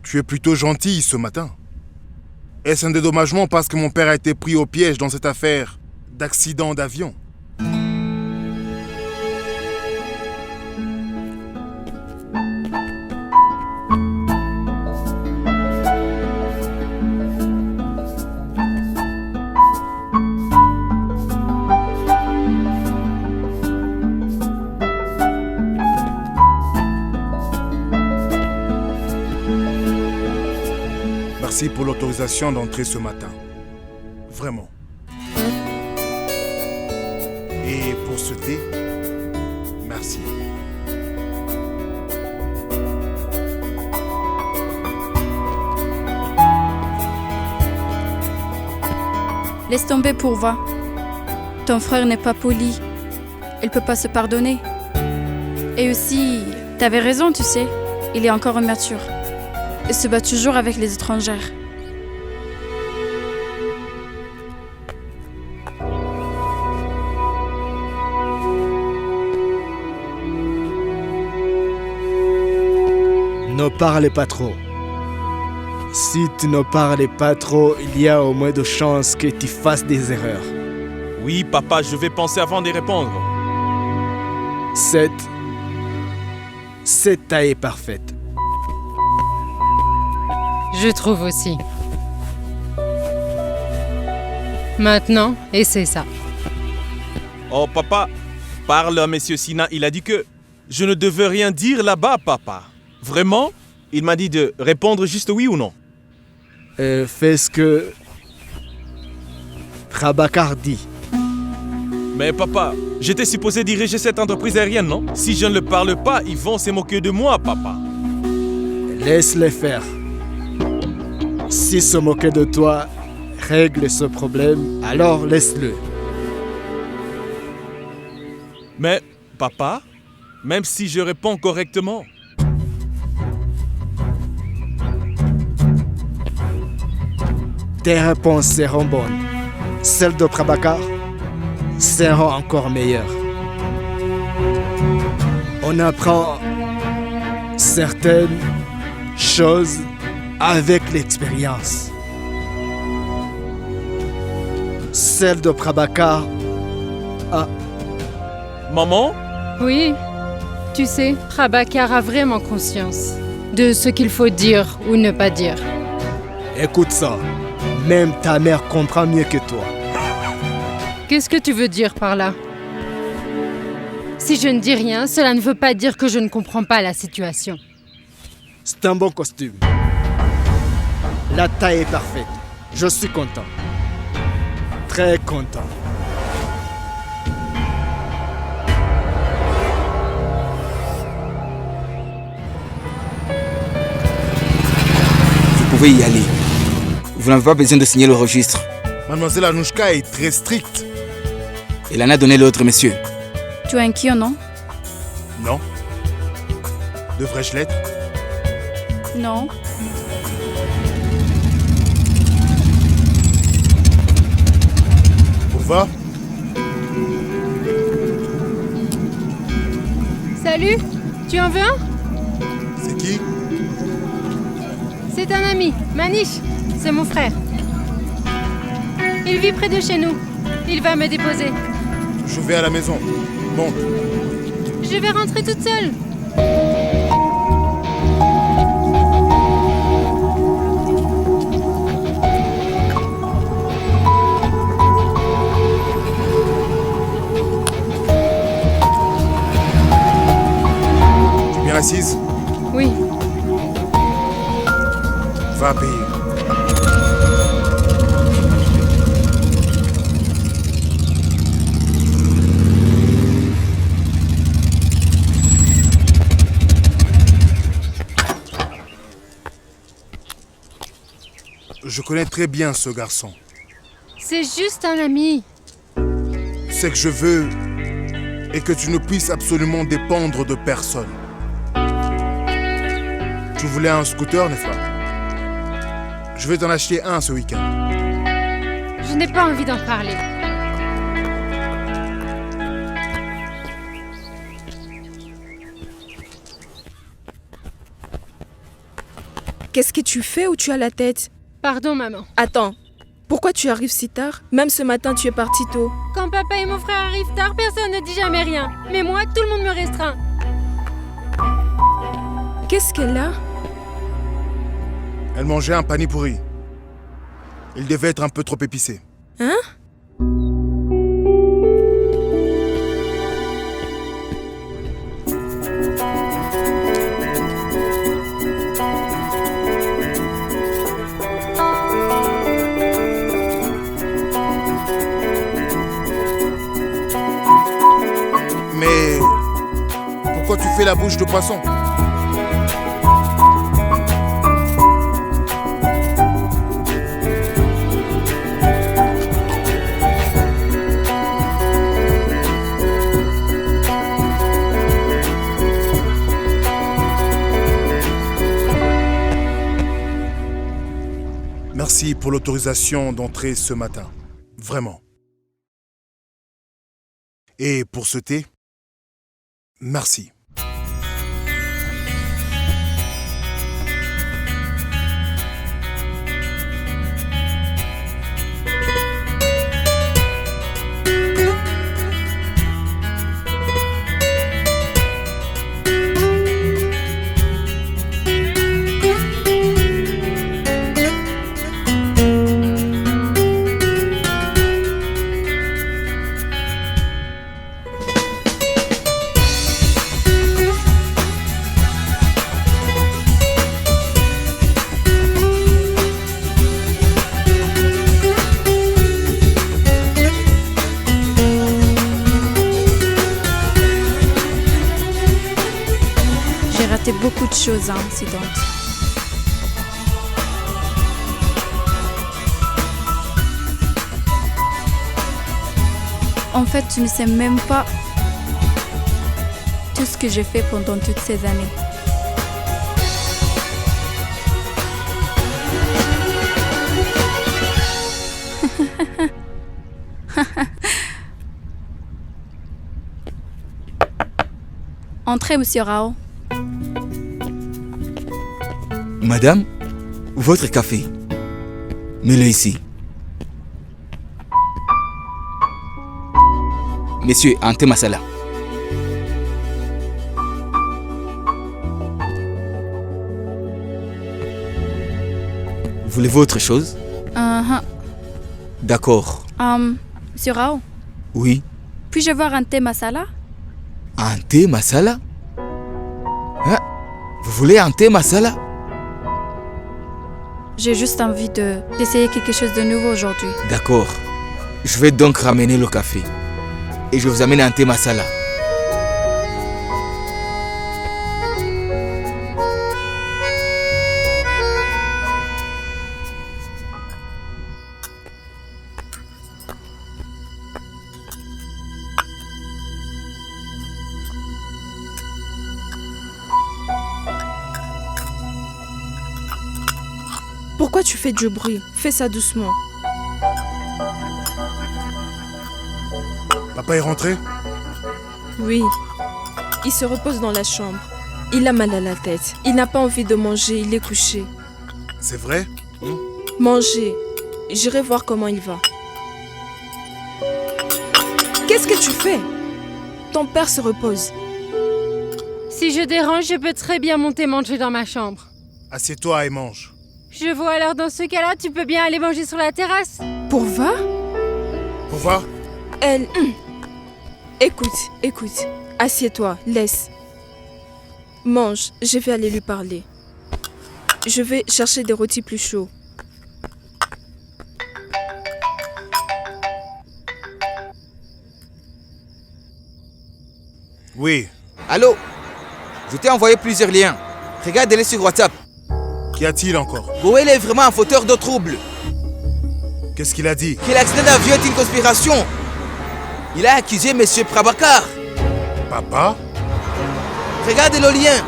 Tu es plutôt gentille ce matin. Est-ce un dédommagement parce que mon père a été pris au piège dans cette affaire d'accident d'avion? Merci pour l'autorisation d'entrer ce matin. Vraiment. Et pour ce thé, merci. Laisse tomber Pourva. Ton frère n'est pas poli. Il peut pas se pardonner. Et aussi, t'avais raison, tu sais. Il est encore immature. Il se bat toujours avec les étrangères. Ne parlez pas trop. Si tu ne parlais pas trop, il y a au moins de chances que tu fasses des erreurs. Oui, papa, je vais penser avant de répondre. Cette taille est parfaite. Je trouve aussi. Maintenant, et c'est ça. Oh, papa, parle à monsieur Sina. Il a dit que je ne devais rien dire là-bas, papa. Vraiment? Il m'a dit de répondre juste oui ou non. Fais ce que Prabhakar dit. Mais papa, j'étais supposé diriger cette entreprise aérienne, non? Si je ne le parle pas, ils vont se moquer de moi, papa. Laisse-les faire. Si se moquer de toi règle ce problème, alors laisse-le. Mais, papa, même si je réponds correctement, tes réponses seront bonnes. Celles de Prabhakar seront encore meilleures. On apprend certaines choses avec l'expérience. Celle de Prabhakar a... maman? Oui, tu sais, Prabhakar a vraiment conscience de ce qu'il faut dire ou ne pas dire. Écoute ça, même ta mère comprend mieux que toi. Qu'est-ce que tu veux dire par là? Si je ne dis rien, cela ne veut pas dire que je ne comprends pas la situation. C'est un bon costume. La taille est parfaite. Je suis content. Très content. Vous pouvez y aller. Vous n'avez pas besoin de signer le registre. Mademoiselle Anouchka est très stricte. Elle en a donné l'autre, monsieur. Tu es inquiet, non? Non? Devrais-je l'être? Non. Pourva? Salut, tu en veux un? C'est qui? C'est un ami, Manish, c'est mon frère. Il vit près de chez nous. Il va me déposer. Je vais à la maison. Monte. Je vais rentrer toute seule. Tu es bien assise? Oui, Va payer. Je connais très bien ce garçon. c'est juste un ami. Ce que je veux est que tu ne puisses absolument dépendre de personne. Tu voulais un scooter, n'est-ce pas? Je vais t'en acheter un ce week-end. Je n'ai pas envie d'en parler. qu'est-ce que tu fais? Où tu as la tête? Pardon, maman. Attends, pourquoi tu arrives si tard? Même ce matin, tu es parti tôt. Quand papa et mon frère arrivent tard, personne ne dit jamais rien. Mais moi, tout le monde me restreint. Qu'est-ce qu'elle a? Elle mangeait un pani pourri. Il devait être un peu trop épicé. Hein? Mais pourquoi tu fais la bouche de poisson? Merci pour l'autorisation d'entrer ce matin. Vraiment. Et pour ce thé, merci. Beaucoup de choses, incidentes. En fait, tu ne sais même pas tout ce que j'ai fait pendant toutes ces années. Entrez, monsieur Rao. Madame, votre café. Mets-le ici. Monsieur, un thé masala. Voulez-vous autre chose? D'accord. Monsieur Rao. Oui. Puis-je avoir un thé masala? Un thé masala? Hein? Vous voulez un thé masala? J'ai juste envie d'essayer quelque chose de nouveau aujourd'hui. D'accord. Je vais donc ramener le café. Et je vous amène un thé masala. Pourquoi tu fais du bruit? Fais ça doucement. Papa est rentré? Oui. Il se repose dans la chambre. Il a mal à la tête. Il n'a pas envie de manger, il est couché. C'est vrai? Manger. J'irai voir comment il va. Qu'est-ce que tu fais? Ton père se repose. Si je dérange, je peux très bien monter manger dans ma chambre. Assieds-toi et mange. Je vois, alors dans ce cas-là, tu peux bien aller manger sur la terrasse. Pourva? Pourva? Elle... Écoute. Assieds-toi, laisse. Mange, je vais aller lui parler. Je vais chercher des rôtis plus chauds. Oui. Allô? Je t'ai envoyé plusieurs liens. Regarde-les sur WhatsApp. Qu'y a-t-il encore? Goël est vraiment un fauteur de troubles. Qu'est-ce qu'il a dit? Que l'accident d'avion est une conspiration. Il a accusé M. Prabhakar. Papa? Regarde le lien.